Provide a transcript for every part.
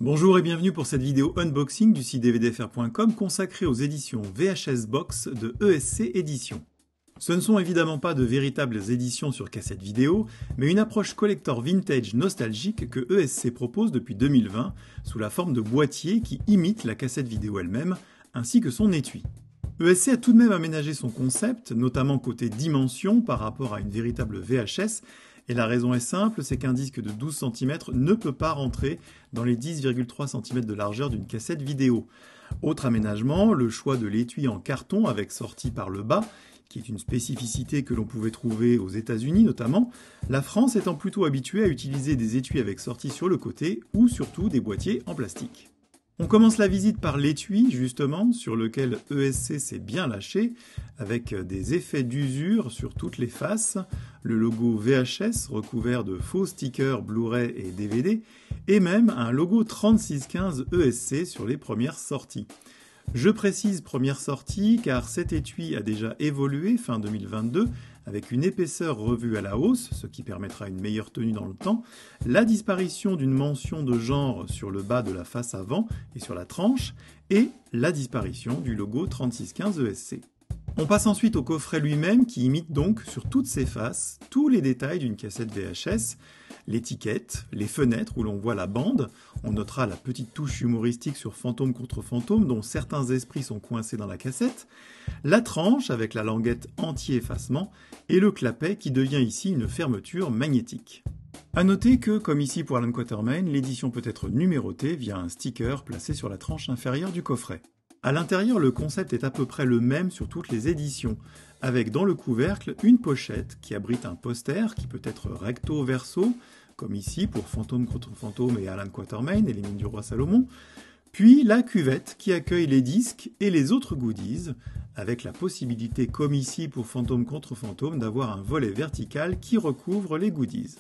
Bonjour et bienvenue pour cette vidéo unboxing du site dvdfr.com consacrée aux éditions VHS Box de ESC Éditions. Ce ne sont évidemment pas de véritables éditions sur cassette vidéo, mais une approche collector vintage nostalgique que ESC propose depuis 2020 sous la forme de boîtiers qui imitent la cassette vidéo elle-même, ainsi que son étui. ESC a tout de même aménagé son concept, notamment côté dimension par rapport à une véritable VHS, et la raison est simple, c'est qu'un disque de 12 cm ne peut pas rentrer dans les 10,3 cm de largeur d'une cassette vidéo. Autre aménagement, le choix de l'étui en carton avec sortie par le bas, qui est une spécificité que l'on pouvait trouver aux États-Unis notamment, la France étant plutôt habituée à utiliser des étuis avec sortie sur le côté ou surtout des boîtiers en plastique. On commence la visite par l'étui, justement, sur lequel ESC s'est bien lâché, avec des effets d'usure sur toutes les faces, le logo VHS recouvert de faux stickers Blu-ray et DVD, et même un logo 3615 ESC sur les premières sorties. Je précise première sortie car cet étui a déjà évolué fin 2022 avec une épaisseur revue à la hausse, ce qui permettra une meilleure tenue dans le temps, la disparition d'une mention de genre sur le bas de la face avant et sur la tranche, et la disparition du logo 3615 ESC. On passe ensuite au coffret lui-même qui imite donc sur toutes ses faces tous les détails d'une cassette VHS, l'étiquette, les fenêtres où l'on voit la bande, on notera la petite touche humoristique sur Fantôme contre Fantôme dont certains esprits sont coincés dans la cassette, la tranche avec la languette anti-effacement et le clapet qui devient ici une fermeture magnétique. A noter que, comme ici pour Alan Quatermain, l'édition peut être numérotée via un sticker placé sur la tranche inférieure du coffret. À l'intérieur, le concept est à peu près le même sur toutes les éditions, avec dans le couvercle une pochette qui abrite un poster qui peut être recto-verso, comme ici pour Fantôme contre Fantôme et Alan Quatermain et les mines du roi Salomon, puis la cuvette qui accueille les disques et les autres goodies, avec la possibilité, comme ici pour Fantôme contre Fantôme, d'avoir un volet vertical qui recouvre les goodies.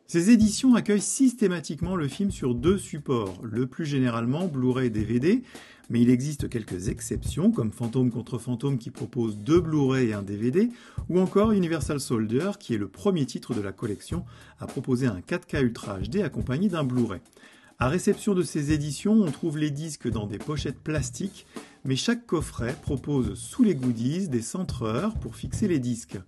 Ces éditions accueillent systématiquement le film sur deux supports, le plus généralement Blu-ray et DVD, mais il existe quelques exceptions comme Fantôme contre Fantôme qui propose deux Blu-ray et un DVD, ou encore Universal Soldier qui est le premier titre de la collection à proposer un 4K Ultra HD accompagné d'un Blu-ray. À réception de ces éditions, on trouve les disques dans des pochettes plastiques, mais chaque coffret propose sous les goodies des centreurs pour fixer les disques.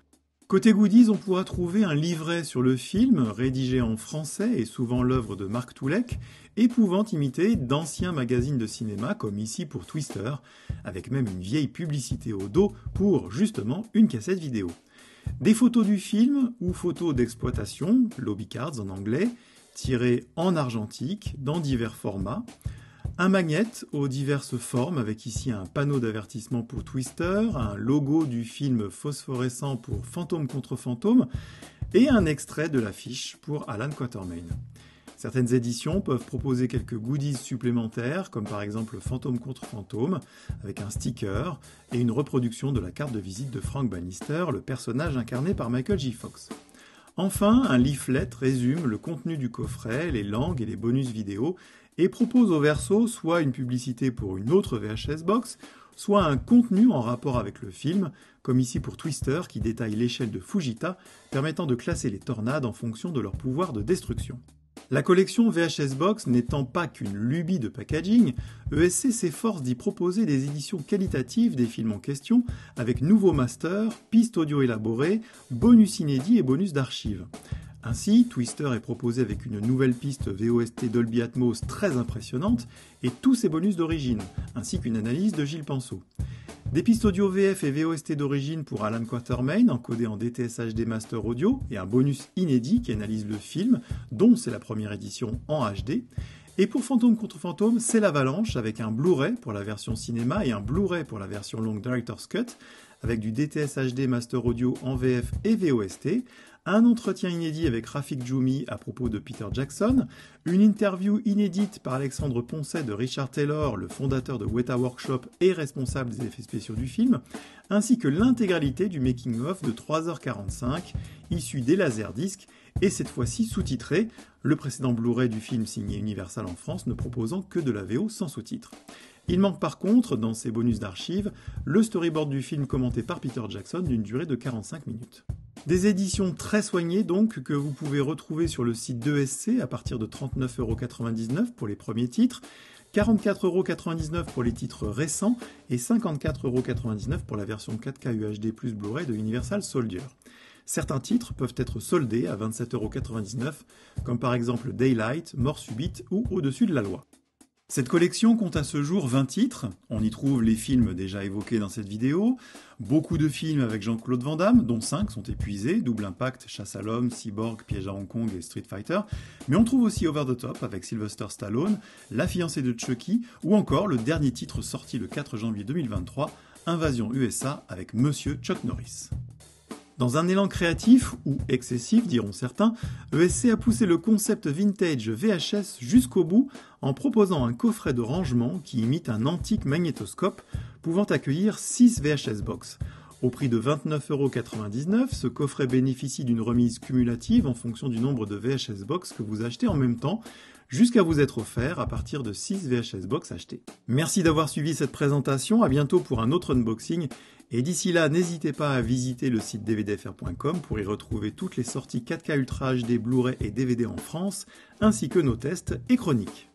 Côté goodies, on pourra trouver un livret sur le film, rédigé en français et souvent l'œuvre de Mark Toulek, et pouvant imiter d'anciens magazines de cinéma, comme ici pour Twister, avec même une vieille publicité au dos pour, justement, une cassette vidéo. Des photos du film ou photos d'exploitation, lobby cards en anglais, tirées en argentique, dans divers formats, un magnète aux diverses formes avec ici un panneau d'avertissement pour Twister, un logo du film phosphorescent pour Fantôme contre Fantôme et un extrait de l'affiche pour Alan Quatermain. Certaines éditions peuvent proposer quelques goodies supplémentaires comme par exemple Fantôme contre Fantôme avec un sticker et une reproduction de la carte de visite de Frank Bannister, le personnage incarné par Michael J. Fox. Enfin, un leaflet résume le contenu du coffret, les langues et les bonus vidéo et propose au verso soit une publicité pour une autre VHS Box, soit un contenu en rapport avec le film, comme ici pour Twister qui détaille l'échelle de Fujita, permettant de classer les tornades en fonction de leur pouvoir de destruction. La collection VHS Box n'étant pas qu'une lubie de packaging, ESC s'efforce d'y proposer des éditions qualitatives des films en question, avec nouveaux masters, pistes audio élaborées, bonus inédits et bonus d'archives. Ainsi, Twister est proposé avec une nouvelle piste VOST Dolby Atmos très impressionnante et tous ses bonus d'origine, ainsi qu'une analyse de Gilles Penseau. Des pistes audio VF et VOST d'origine pour Alan Quatermain, encodées en DTS HD Master Audio, et un bonus inédit qui analyse le film, dont c'est la première édition en HD. Et pour Fantôme contre Fantôme, c'est l'avalanche avec un Blu-ray pour la version cinéma et un Blu-ray pour la version Long Director's Cut, avec du DTS HD Master Audio en VF et VOST, un entretien inédit avec Rafik Djoumi à propos de Peter Jackson, une interview inédite par Alexandre Poncet de Richard Taylor, le fondateur de Weta Workshop et responsable des effets spéciaux du film, ainsi que l'intégralité du making-of de 3h45, issu des Laserdiscs, et cette fois-ci sous-titré, le précédent Blu-ray du film signé Universal en France ne proposant que de la VO sans sous-titres. Il manque par contre, dans ces bonus d'archives, le storyboard du film commenté par Peter Jackson d'une durée de 45 minutes. Des éditions très soignées donc que vous pouvez retrouver sur le site d'ESC à partir de 39,99 € pour les premiers titres, 44,99 € pour les titres récents et 54,99 € pour la version 4K UHD plus Blu-ray de Universal Soldier. Certains titres peuvent être soldés à 27,99 €, comme par exemple Daylight, Mort subite ou Au-dessus de la loi. Cette collection compte à ce jour 20 titres, on y trouve les films déjà évoqués dans cette vidéo, beaucoup de films avec Jean-Claude Van Damme, dont 5 sont épuisés, Double Impact, Chasse à l'homme, Cyborg, Piège à Hong Kong et Street Fighter, mais on trouve aussi Over the Top avec Sylvester Stallone, La fiancée de Chucky, ou encore le dernier titre sorti le 4 janvier 2023, Invasion USA avec Monsieur Chuck Norris. Dans un élan créatif, ou excessif diront certains, ESC a poussé le concept vintage VHS jusqu'au bout en proposant un coffret de rangement qui imite un antique magnétoscope pouvant accueillir 6 VHS box. Au prix de 29,99 €, ce coffret bénéficie d'une remise cumulative en fonction du nombre de VHS box que vous achetez en même temps, jusqu'à vous être offert à partir de 6 VHS box achetés. Merci d'avoir suivi cette présentation, à bientôt pour un autre unboxing, et d'ici là, n'hésitez pas à visiter le site dvdfr.com pour y retrouver toutes les sorties 4K Ultra HD, Blu-ray et DVD en France, ainsi que nos tests et chroniques.